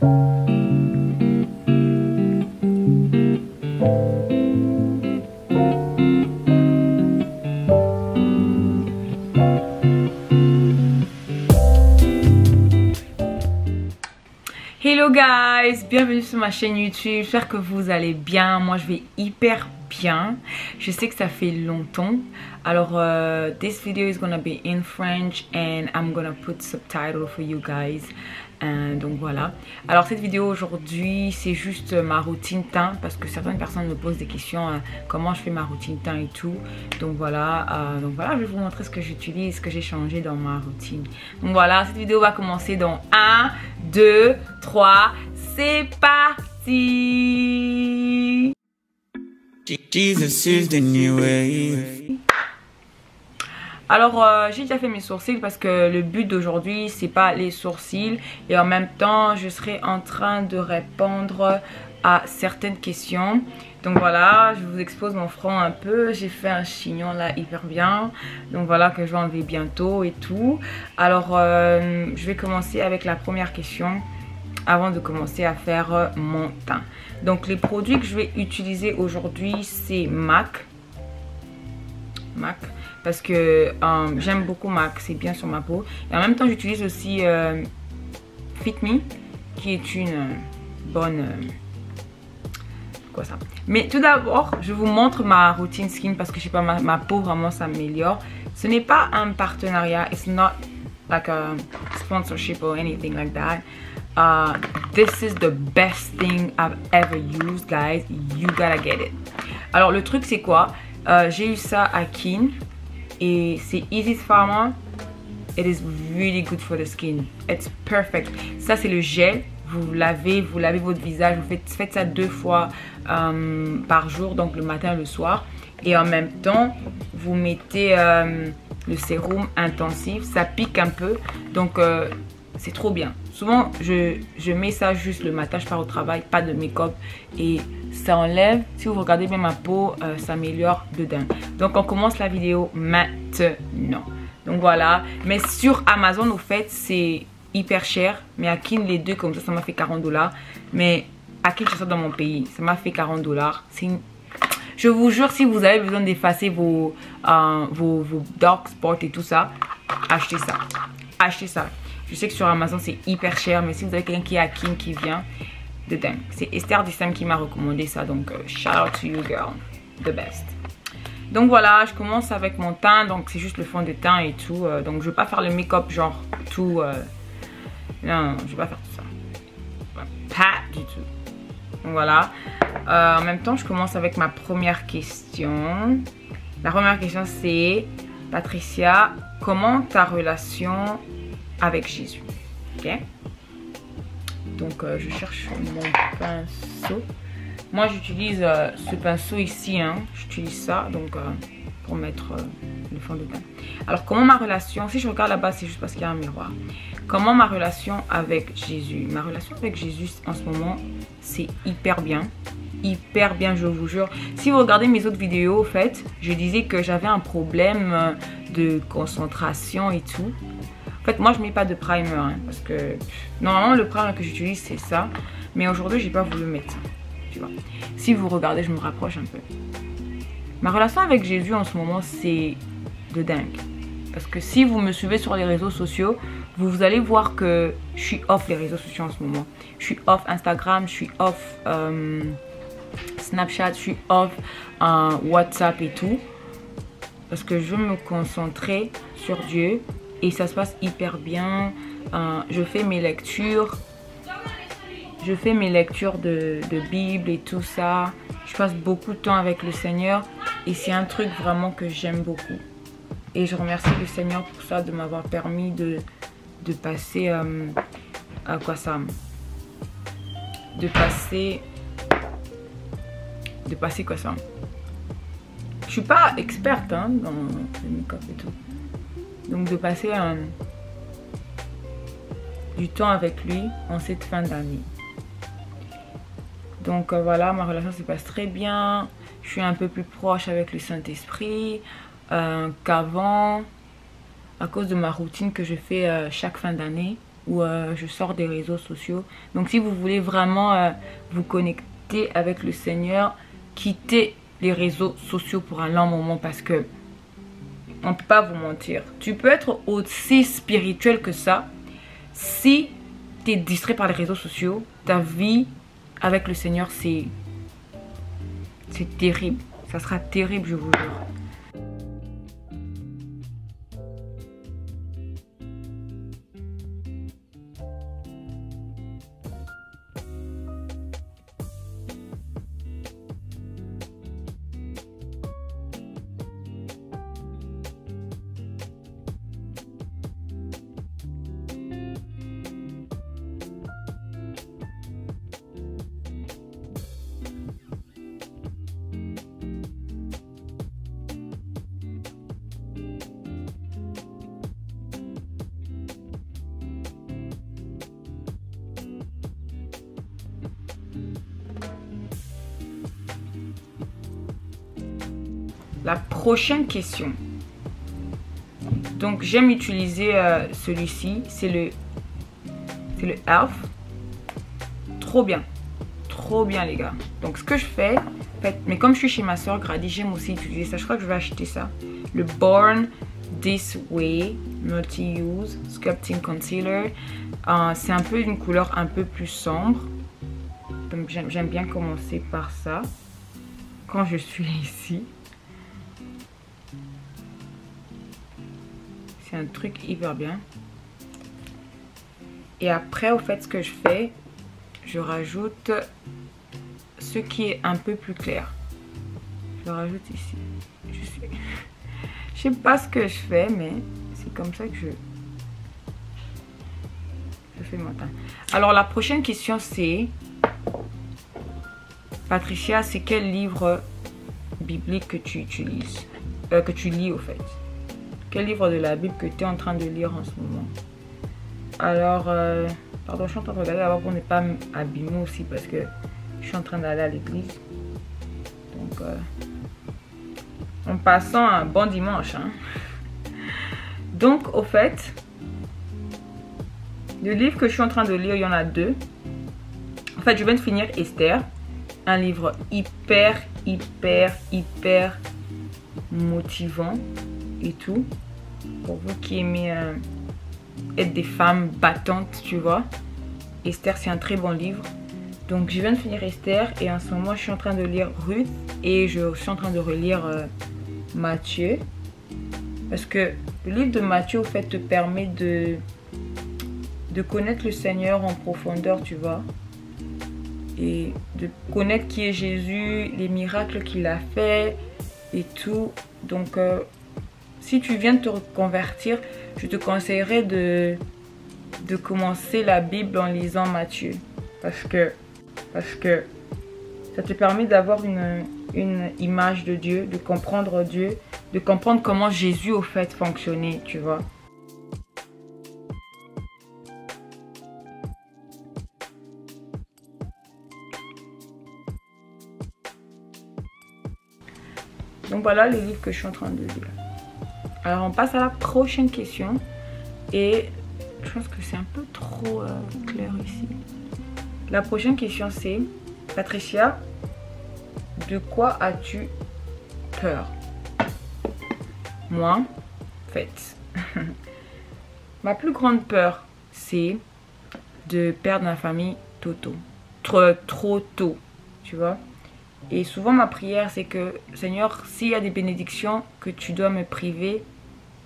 Hello guys, bienvenue sur ma chaîne YouTube, j'espère que vous allez bien. Moi je vais hyper bien, je sais que ça fait longtemps. Alors this video is gonna be in French and I'm gonna put subtitles for you guys. Donc voilà, alors cette vidéo aujourd'hui c'est juste ma routine teint, parce que certaines personnes me posent des questions comment je fais ma routine teint et tout. Donc voilà, je vais vous montrer ce que j'utilise, ce que j'ai changé dans ma routine. Donc voilà, cette vidéo va commencer dans 1, 2, 3, c'est parti. Jesus is the new wave. Alors j'ai déjà fait mes sourcils parce que le but d'aujourd'hui c'est pas les sourcils, et en même temps je serai en train de répondre à certaines questions. Donc voilà, je vous expose mon front un peu, j'ai fait un chignon là hyper bien, donc voilà, que je vais enlever bientôt et tout. Alors je vais commencer avec la première question avant de commencer à faire mon teint. Donc les produits que je vais utiliser aujourd'hui c'est MAC, parce que j'aime beaucoup MAC, c'est bien sur ma peau. Et en même temps j'utilise aussi Fit Me, qui est une bonne quoi ça. Mais tout d'abord je vous montre ma routine skin, parce que je sais pas, ma peau vraiment s'améliore. Ce n'est pas un partenariat, it's not like a sponsorship or anything like that. This is the best thing I've ever used, guys. You gotta get it. Alors le truc c'est quoi? J'ai eu ça à Kin et c'est Easy Pharma. It is really good for the skin. It's perfect. Ça c'est le gel. Vous lavez votre visage. Vous faites ça 2 fois par jour, donc le matin et le soir. Et en même temps, vous mettez le sérum intensif. Ça pique un peu, donc c'est trop bien. Souvent je mets ça juste le matin, je pars au travail, pas de make-up, et ça enlève. Si vous regardez bien ma peau, ça améliore de dingue. Donc on commence la vidéo maintenant. Donc voilà, mais sur Amazon au fait c'est hyper cher, mais à Kin les deux comme ça m'a fait 40 $. Mais à Kin je ça dans mon pays, ça m'a fait 40 $. Je vous jure, si vous avez besoin d'effacer vos dark spots et tout ça, achetez ça. Achetez ça. Je sais que sur Amazon c'est hyper cher, mais si vous avez quelqu'un qui est à Kin qui vient, de dingue. C'est Esther Dissem qui m'a recommandé ça, donc shout out to you girl, the best. Donc voilà, je commence avec mon teint, donc c'est juste le fond de teint et tout. Donc je vais pas faire le make-up genre tout. Non, je vais pas faire tout ça. Pas du tout. Donc voilà. En même temps, je commence avec ma première question. La première question c'est: Patricia, comment ta relation avec Jésus? Ok. Donc je cherche mon pinceau. Moi j'utilise ce pinceau ici, hein. J'utilise ça donc pour mettre le fond de teint. Alors comment ma relation, si je regarde là-bas c'est juste parce qu'il y a un miroir. Comment ma relation avec Jésus? Ma relation avec Jésus en ce moment c'est hyper bien. Hyper bien, je vous jure. Si vous regardez mes autres vidéos, en fait, je disais que j'avais un problème de concentration et tout. En fait, moi, je mets pas de primer, hein, parce que normalement, le primer que j'utilise, c'est ça. Mais aujourd'hui, j'ai pas voulu mettre ça. Tu vois. Si vous regardez, je me rapproche un peu. Ma relation avec Jésus en ce moment, c'est de dingue. Parce que si vous me suivez sur les réseaux sociaux, vous allez voir que je suis off les réseaux sociaux en ce moment. Je suis off Instagram, je suis off Snapchat, je suis off WhatsApp et tout. Parce que je veux me concentrer sur Dieu. Et ça se passe hyper bien. Je fais mes lectures. Je fais mes lectures de Bible et tout ça. Je passe beaucoup de temps avec le Seigneur. Et c'est un truc vraiment que j'aime beaucoup. Et je remercie le Seigneur pour ça, de m'avoir permis de passer... quoi ça? De passer quoi ça? Je suis pas experte hein, dans le make-up et tout. Donc de passer du temps avec lui en cette fin d'année. Donc voilà, ma relation se passe très bien. Je suis un peu plus proche avec le Saint-Esprit qu'avant, à cause de ma routine que je fais chaque fin d'année. où je sors des réseaux sociaux. Donc si vous voulez vraiment vous connecter avec le Seigneur, quittez les réseaux sociaux pour un long moment parce que on ne peut pas vous mentir. Tu peux être aussi spirituel que ça. Si tu es distrait par les réseaux sociaux, ta vie avec le Seigneur, c'est terrible. Ça sera terrible, je vous jure. La prochaine question. Donc j'aime utiliser celui-ci. C'est le Elf. Trop bien. Trop bien les gars. Donc ce que je fais, en fait, mais comme je suis chez ma soeur Grady, j'aime aussi utiliser ça. Je crois que je vais acheter ça. Le Born This Way Multi-Use Sculpting Concealer. C'est un peu une couleur un peu plus sombre. Donc j'aime bien commencer par ça. Quand je suis ici. C'est un truc hyper bien. Et après, au fait, ce que je fais, je rajoute ce qui est un peu plus clair. Je le rajoute ici. Je sais pas ce que je fais, mais c'est comme ça que je fais mon teint. Alors, la prochaine question, c'est... Patricia, c'est quel livre biblique que tu utilises? Que tu lis, au fait? Quel livre de la Bible que tu es en train de lire en ce moment? Alors, pardon, je suis en train de regarder d'abord pour ne pas m'abîmer aussi parce que je suis en train d'aller à l'église. Donc, en passant un bon dimanche. Hein. Donc, au fait, le livre que je suis en train de lire, il y en a deux. En fait, je viens de finir Esther. Un livre hyper motivant et tout. Pour vous qui aimez être des femmes battantes, tu vois. Esther, c'est un très bon livre. Donc, je viens de finir Esther et en ce moment, je suis en train de lire Ruth et je suis en train de relire Matthieu. Parce que le livre de Matthieu, au fait, te permet de connaître le Seigneur en profondeur, tu vois. Et de connaître qui est Jésus, les miracles qu'il a fait et tout. Donc, si tu viens de te reconvertir, je te conseillerais de commencer la Bible en lisant Matthieu. Parce que ça te permet d'avoir une image de Dieu, de comprendre comment Jésus au fait fonctionnait, tu vois. Donc voilà les livres que je suis en train de lire. Alors on passe à la prochaine question. Et je pense que c'est un peu trop clair ici. La prochaine question c'est: Patricia, de quoi as-tu peur? Moi, en fait, ma plus grande peur, c'est de perdre ma famille trop tôt, tu vois. Et souvent ma prière c'est que Seigneur, s'il y a des bénédictions que tu dois me priver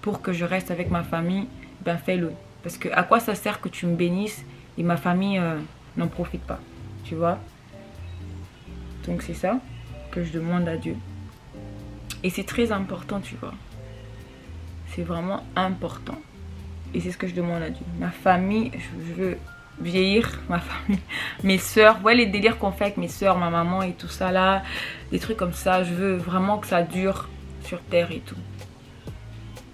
pour que je reste avec ma famille, ben fais-le. Parce que à quoi ça sert que tu me bénisses et ma famille n'en profite pas, tu vois. Donc c'est ça que je demande à Dieu. Et c'est très important, tu vois. C'est vraiment important. Et c'est ce que je demande à Dieu. Ma famille, je veux vieillir, ma famille, mes soeurs, ouais, les délires qu'on fait avec mes soeurs, ma maman et tout ça là, des trucs comme ça, je veux vraiment que ça dure sur terre et tout.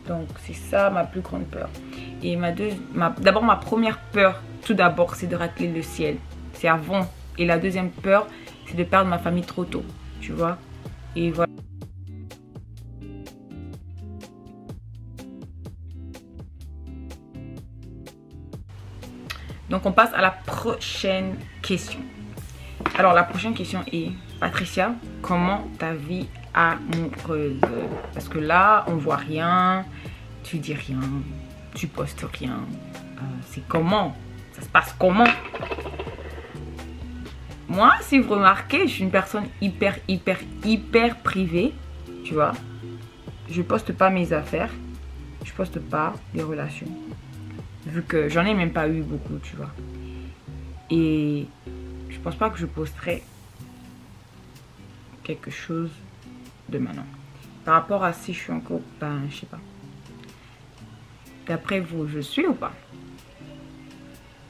Donc c'est ça ma plus grande peur. Et d'abord ma première peur, tout d'abord, c'est de rater le ciel. C'est avant. Et la deuxième peur, c'est de perdre ma famille trop tôt, tu vois. Et voilà. Donc on passe à la prochaine question. Alors la prochaine question est: Patricia, comment ta vie amoureuse? Parce que là on voit rien, tu dis rien, tu postes rien. C'est comment? Ça se passe comment? Moi, si vous remarquez, je suis une personne hyper privée, tu vois. Je poste pas mes affaires, je poste pas les relations, vu que j'en ai même pas eu beaucoup, tu vois. Et je pense pas que je posterai quelque chose de maintenant. Par rapport à si je suis en couple, ben je sais pas. D'après vous, je suis ou pas?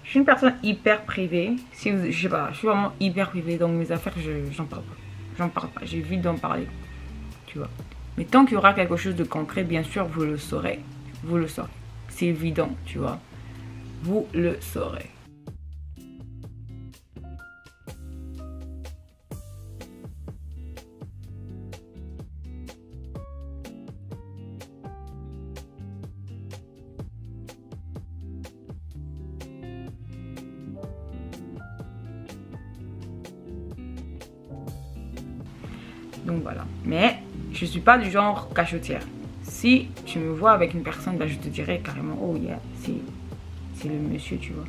Je suis une personne hyper privée. Si vous, je sais pas, je suis vraiment hyper privée. Donc mes affaires, j'en parle pas. J'en parle pas. J'évite d'en parler. Tu vois. Mais tant qu'il y aura quelque chose de concret, bien sûr, vous le saurez. Vous le saurez. C'est évident, tu vois. Vous le saurez. Donc voilà. Mais je suis pas du genre cachotière. Si tu me vois avec une personne, ben, je te dirais carrément, oh yeah, c'est le monsieur, tu vois.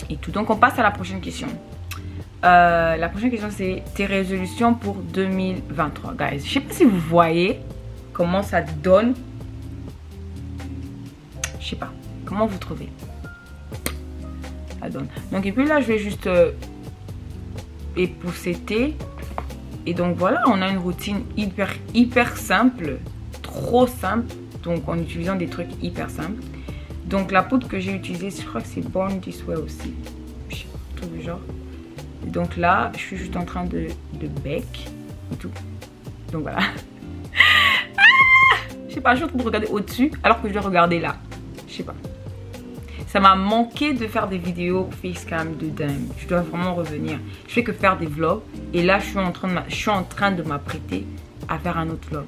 Et tout. Donc on passe à la prochaine question. La prochaine question, c'est tes résolutions pour 2023. Guys, je sais pas si vous voyez comment ça donne. Je sais pas. Comment vous trouvez? Ça donne. Donc et puis là, je vais juste épousseter. Et donc voilà, on a une routine hyper simple, trop simple, donc en utilisant des trucs hyper simples. Donc la poudre que j'ai utilisée, je crois que c'est Born This Way aussi, je sais pas, tout du genre. Et donc là, je suis juste en train de bec et tout. Donc voilà. Je sais pas, je suis en train de regarder au-dessus alors que je dois regarder là. Je sais pas. Ça m'a manqué de faire des vidéos facecam de dingue. Je dois vraiment revenir. Je fais que faire des vlogs. Et là, je suis en train de m'apprêter à faire un autre vlog.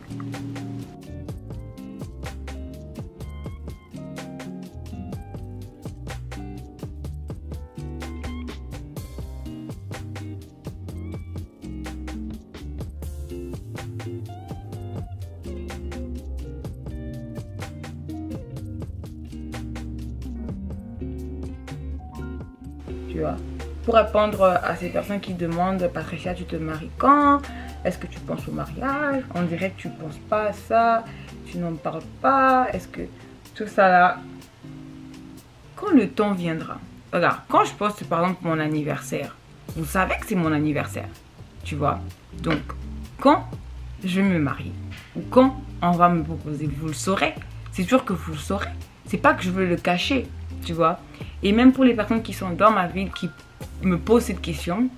Tu vois, pour répondre à ces personnes qui demandent: Patricia, tu te maries quand? Est-ce que tu penses au mariage? On dirait que tu ne penses pas à ça, tu n'en parles pas. Est-ce que tout ça là, quand le temps viendra? Regarde, quand je poste par exemple mon anniversaire, vous savez que c'est mon anniversaire, tu vois. Donc quand je vais me marier ou quand on va me proposer, vous le saurez. C'est sûr que vous le saurez. C'est pas que je veux le cacher, tu vois. Et même pour les personnes qui sont dans ma ville, qui me posent cette question,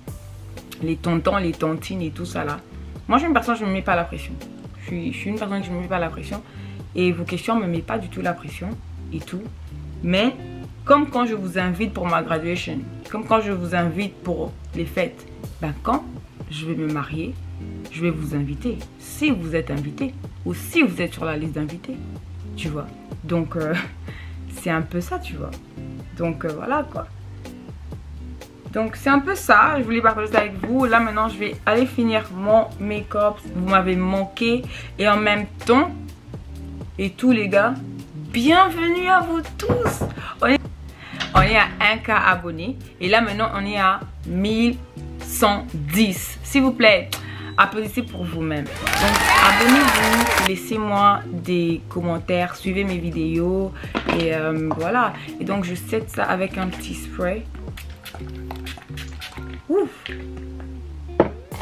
les tontons, les tontines et tout ça là. Moi, je suis une personne, je ne me mets pas la pression. Je suis une personne qui ne me met pas la pression. Et vos questions ne me mettent pas du tout la pression et tout. Mais comme quand je vous invite pour ma graduation, comme quand je vous invite pour les fêtes, ben quand je vais me marier, je vais vous inviter. Si vous êtes invité ou si vous êtes sur la liste d'invités, tu vois. Donc, c'est un peu ça, tu vois. Donc, voilà, quoi. Donc, c'est un peu ça. Je voulais partager ça avec vous. Là, maintenant, je vais aller finir mon make-up. Vous m'avez manqué. Et en même temps, et tous les gars, bienvenue à vous tous. On est à 1K abonnés. Et là, maintenant, on est à 1110. S'il vous plaît, applaudissez pour vous-même. Donc, abonnez-vous, laissez-moi des commentaires, suivez mes vidéos. Et voilà. Et donc, je set ça avec un petit spray. Ouf.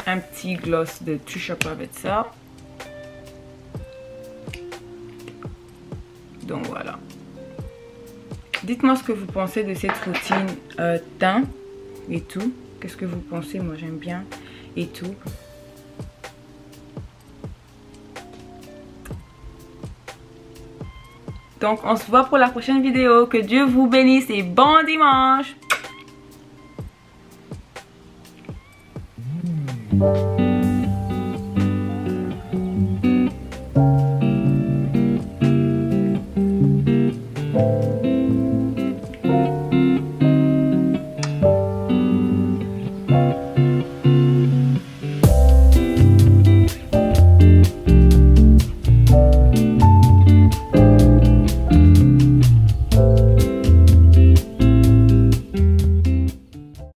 Un petit gloss de Too Sharp avec ça. Donc, voilà. Dites-moi ce que vous pensez de cette routine teint et tout. Qu'est-ce que vous pensez? Moi, j'aime bien et tout. Donc, on se voit pour la prochaine vidéo. Que Dieu vous bénisse et bon dimanche!